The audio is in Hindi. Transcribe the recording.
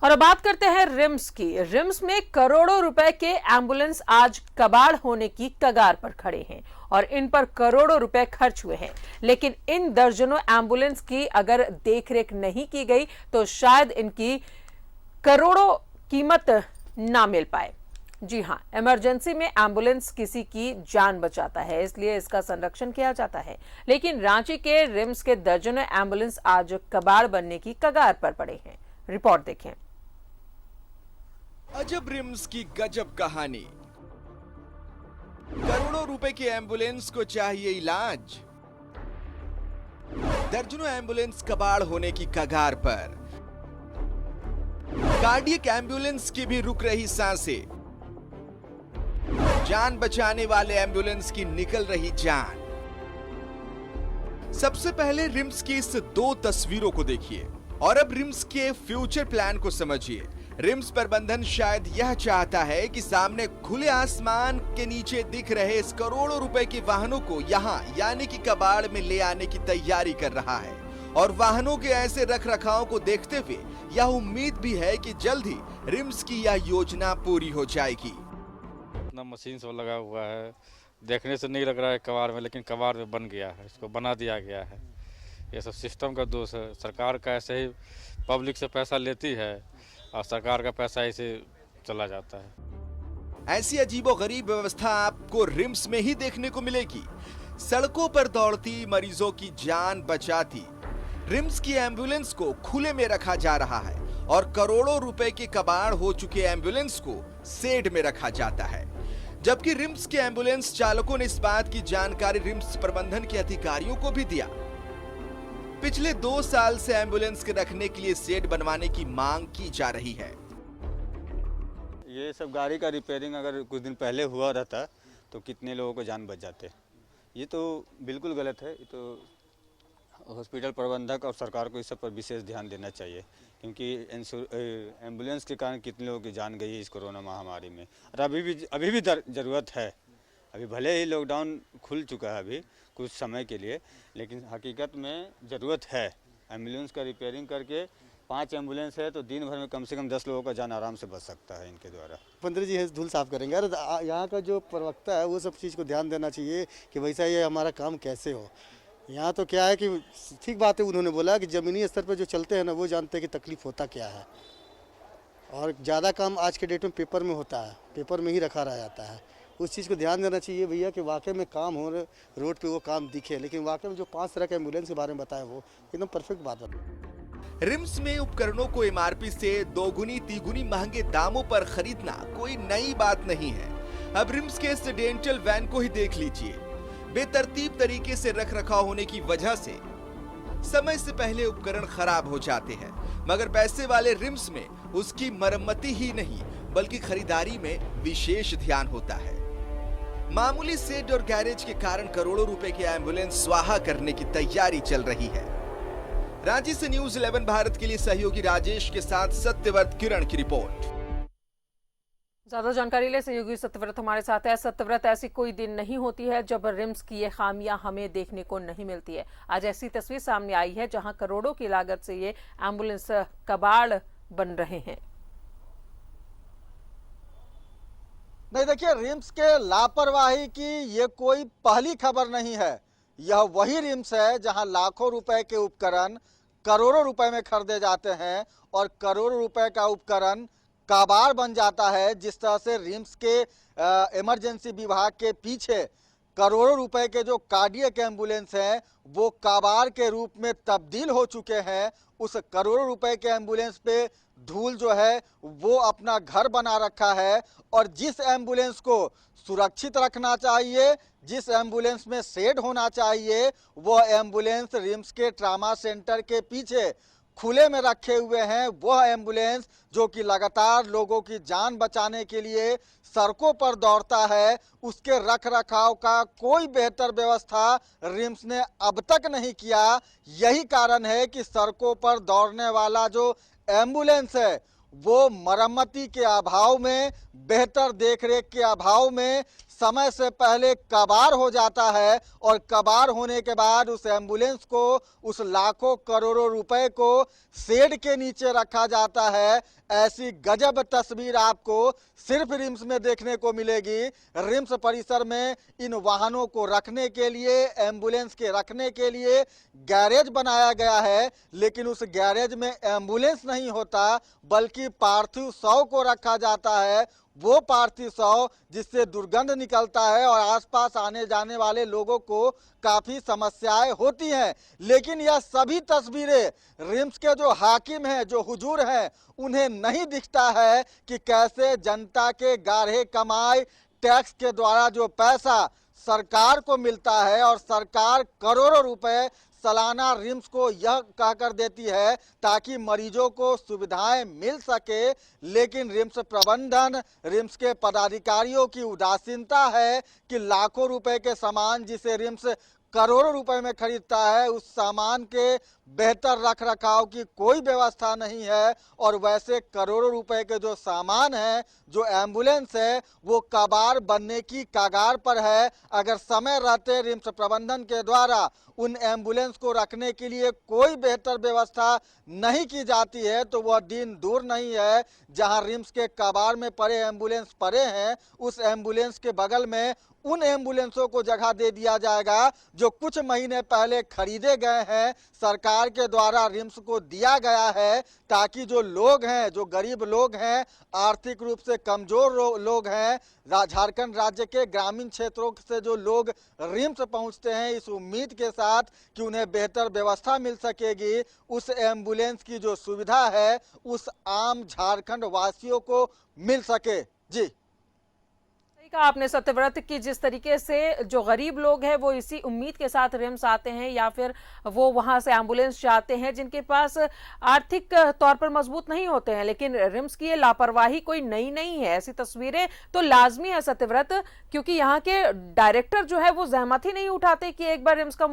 और अब बात करते हैं रिम्स की। रिम्स में करोड़ों रुपए के एम्बुलेंस आज कबाड़ होने की कगार पर खड़े हैं और इन पर करोड़ों रुपए खर्च हुए हैं, लेकिन इन दर्जनों एम्बुलेंस की अगर देखरेख नहीं की गई तो शायद इनकी करोड़ों कीमत ना मिल पाए। जी हां, इमरजेंसी में एम्बुलेंस किसी की जान बचाता है, इसलिए इसका संरक्षण किया जाता है, लेकिन रांची के रिम्स के दर्जनों एम्बुलेंस आज कबाड़ बनने की कगार पर पड़े हैं। रिपोर्ट देखें। अजब रिम्स की गजब कहानी। करोड़ों रुपए की एम्बुलेंस को चाहिए इलाज। दर्जनों एम्बुलेंस कबाड़ होने की कगार पर। कार्डियक एम्बुलेंस की भी रुक रही सांसें। जान बचाने वाले एम्बुलेंस की निकल रही जान। सबसे पहले रिम्स की इस 2 तस्वीरों को देखिए और अब रिम्स के फ्यूचर प्लान को समझिए। रिम्स प्रबंधन शायद यह चाहता है कि सामने खुले आसमान के नीचे दिख रहे इस करोड़ों रुपए के वाहनों को यहाँ यानी कि कबाड़ में ले आने की तैयारी कर रहा है और वाहनों के ऐसे रखरखाव को देखते हुए यह उम्मीद भी है कि जल्द ही रिम्स की यह योजना पूरी हो जाएगी। इतना मशीन सब लगा हुआ है, देखने से नहीं लग रहा है कबाड़ में, लेकिन कबाड़ में बन गया है, इसको बना दिया गया है। ये सब सिस्टम का दोष है। सरकार का ऐसे ही पब्लिक से पैसा लेती है और सरकार का पैसा ऐसे चला जाता है। ऐसी अजीबोगरीब व्यवस्था आपको रिम्स में ही देखने को मिलेगी। सड़कों पर दौड़ती मरीजों की जान बचाती रिम्स की एम्बुलेंस को खुले में रखा जा रहा है और करोड़ों रुपए के कबाड़ हो चुके एम्बुलेंस को शेड में रखा जाता है, जबकि रिम्स के एम्बुलेंस चालकों ने इस बात की जानकारी रिम्स प्रबंधन के अधिकारियों को भी दिया। पिछले 2 साल से एम्बुलेंस के रखने के लिए शेड बनवाने की मांग की जा रही है। ये सब गाड़ी का रिपेयरिंग अगर कुछ दिन पहले हुआ रहता तो कितने लोगों को जान बच जाते। ये तो बिल्कुल गलत है। ये तो हॉस्पिटल प्रबंधक और सरकार को इस सब पर विशेष ध्यान देना चाहिए, क्योंकि एम्बुलेंस के कारण कितने लोगों की जान गई है इस कोरोना महामारी में। और अभी भी ज़रूरत है। अभी भले ही लॉकडाउन खुल चुका है अभी कुछ समय के लिए, लेकिन हकीकत में ज़रूरत है। एम्बुलेंस का रिपेयरिंग करके 5 एम्बुलेंस है तो दिन भर में कम से कम 10 लोगों का जान आराम से बच सकता है इनके द्वारा। 15 जी धूल साफ करेंगे। अरे यहाँ का जो प्रवक्ता है वो सब चीज़ को ध्यान देना चाहिए कि वैसा ये हमारा काम कैसे हो। यहाँ तो क्या है कि ठीक बात है, उन्होंने बोला कि ज़मीनी स्तर पर जो चलते हैं ना वो जानते हैं कि तकलीफ़ होता क्या है, और ज़्यादा काम आज के डेट में पेपर में होता है, पेपर में ही रखा रह जाता है। उस चीज़ को ध्यान देना चाहिए भैया कि वाकई में काम हो रोड पे वो काम दिखे। लेकिन वाकई में जो 5 तरह के एम्बुलेंस के बारे में बताया वो एकदम परफेक्ट बात है। रिम्स में उपकरणों को एमआरपी से 2 3 महंगे दामों पर खरीदना कोई नई बात नहीं है। अब रिम्स के इस डेंटल वैन को ही देख लीजिए। बेतरतीब तरीके से रखरखाव होने की वजह से समय से पहले उपकरण खराब हो जाते हैं, मगर पैसे वाले रिम्स में उसकी मरम्मती ही नहीं बल्कि खरीदारी में विशेष ध्यान होता है। मामूली शेड और गैरेज के कारण करोड़ों रुपए की एम्बुलेंस स्वाहा करने की तैयारी चल रही है। रांची से न्यूज़ 11 भारत के लिए सहयोगी राजेश के साथ सत्यव्रत किरण की रिपोर्ट। ज्यादा जानकारी ले सहयोगी सत्यव्रत हमारे साथ है। सत्यव्रत, ऐसी कोई दिन नहीं होती है जब रिम्स की ये खामियां हमें देखने को नहीं मिलती है। आज ऐसी तस्वीर सामने आई है जहां करोड़ों की लागत से ये एम्बुलेंस कबाड़ बन रहे हैं। नहीं, देखिए, रिम्स के लापरवाही की ये कोई पहली खबर नहीं है। यह वही रिम्स है जहां लाखों रुपए के उपकरण करोड़ों रुपए में खरीदे जाते हैं और करोड़ों रुपए का उपकरण कबाड़ बन जाता है। जिस तरह से रिम्स के इमरजेंसी विभाग के पीछे करोड़ों रुपए के जो कार्डियक एम्बुलेंस हैं वो कबाड़ के रूप में तब्दील हो चुके हैं। उस करोड़ों रुपए के एम्बुलेंस पे धूल जो है वो अपना घर बना रखा है, और जिस एम्बुलेंस को सुरक्षित रखना चाहिए, जिस एम्बुलेंस में शेड होना चाहिए, वो एम्बुलेंस रिम्स के ट्रामा सेंटर के पीछे खुले में रखे हुए हैं। वह एम्बुलेंस जो कि लगातार लोगों की जान बचाने के लिए सड़कों पर दौड़ता है, उसके रख रखाव का कोई बेहतर व्यवस्था रिम्स ने अब तक नहीं किया। यही कारण है कि सड़कों पर दौड़ने वाला जो एम्बुलेंस है वो मरम्मती के अभाव में, बेहतर देखरेख के अभाव में, समय से पहले कबाड़ हो जाता है और कबाड़ होने के बाद उस एम्बुलेंस को, उस लाखों करोड़ों रुपए को शेड के नीचे रखा जाता है। ऐसी गजब तस्वीर आपको सिर्फ रिम्स में देखने को मिलेगी। रिम्स परिसर में इन वाहनों को रखने के लिए, एम्बुलेंस के रखने के लिए गैरेज बनाया गया है, लेकिन उस गैरेज में एम्बुलेंस नहीं होता बल्कि पार्थिव शव को रखा जाता है। वो पार्थिव शव जिससे दुर्गंध निकलता है और आसपास आने जाने वाले लोगों को काफी समस्याएं होती हैं। लेकिन यह सभी तस्वीरें रिम्स के जो हाकिम हैं, जो हुजूर हैं, उन्हें नहीं दिखता है कि कैसे जनता के गाढ़े कमाई टैक्स के द्वारा जो पैसा सरकार को मिलता है और सरकार करोड़ों रुपए सालाना रिम्स को यह कहकर देती है ताकि मरीजों को सुविधाएं मिल सके, लेकिन रिम्स प्रबंधन, रिम्स के पदाधिकारियों की उदासीनता है कि लाखों रुपए के सामान जिसे रिम्स करोड़ों रुपए में खरीदता है, उस सामान के बेहतर रख रखाव की कोई व्यवस्था नहीं है। और वैसे करोड़ों रुपए के जो सामान है, जो एम्बुलेंस है, वो कबाड़ बनने की कगार पर है। अगर समय रहते रिम्स प्रबंधन के द्वारा उन एम्बुलेंस को रखने के लिए कोई बेहतर व्यवस्था नहीं की जाती है तो वह दिन दूर नहीं है जहां रिम्स के कबाड़ में पड़े एम्बुलेंस पड़े हैं, उस एम्बुलेंस के बगल में उन एम्बुलेंसों को जगह दे दिया जाएगा जो कुछ महीने पहले खरीदे गए हैं, सरकार के द्वारा रिम्स को दिया गया है ताकि जो लोग हैं, जो गरीब लोग हैं, आर्थिक रूप से कमजोर लोग हैं, झारखंड राज्य के ग्रामीण क्षेत्रों से जो लोग रिम्स पहुंचते हैं इस उम्मीद के साथ कि उन्हें बेहतर व्यवस्था मिल सकेगी, उस एम्बुलेंस की जो सुविधा है उस आम झारखंड वासियों को मिल सके। जी कहा आपने सत्यव्रत की, जिस तरीके से जो गरीब लोग हैं वो इसी उम्मीद के साथ रिम्स आते हैं या फिर वो वहां से एम्बुलेंस चाहते हैं जिनके पास आर्थिक तौर पर मजबूत नहीं होते हैं, लेकिन रिम्स की ये लापरवाही कोई नई नहीं है। ऐसी तस्वीरें तो लाजमी है सत्यव्रत, क्योंकि यहाँ के डायरेक्टर जो है वो जहमत ही नहीं उठाते कि एक बार रिम्स का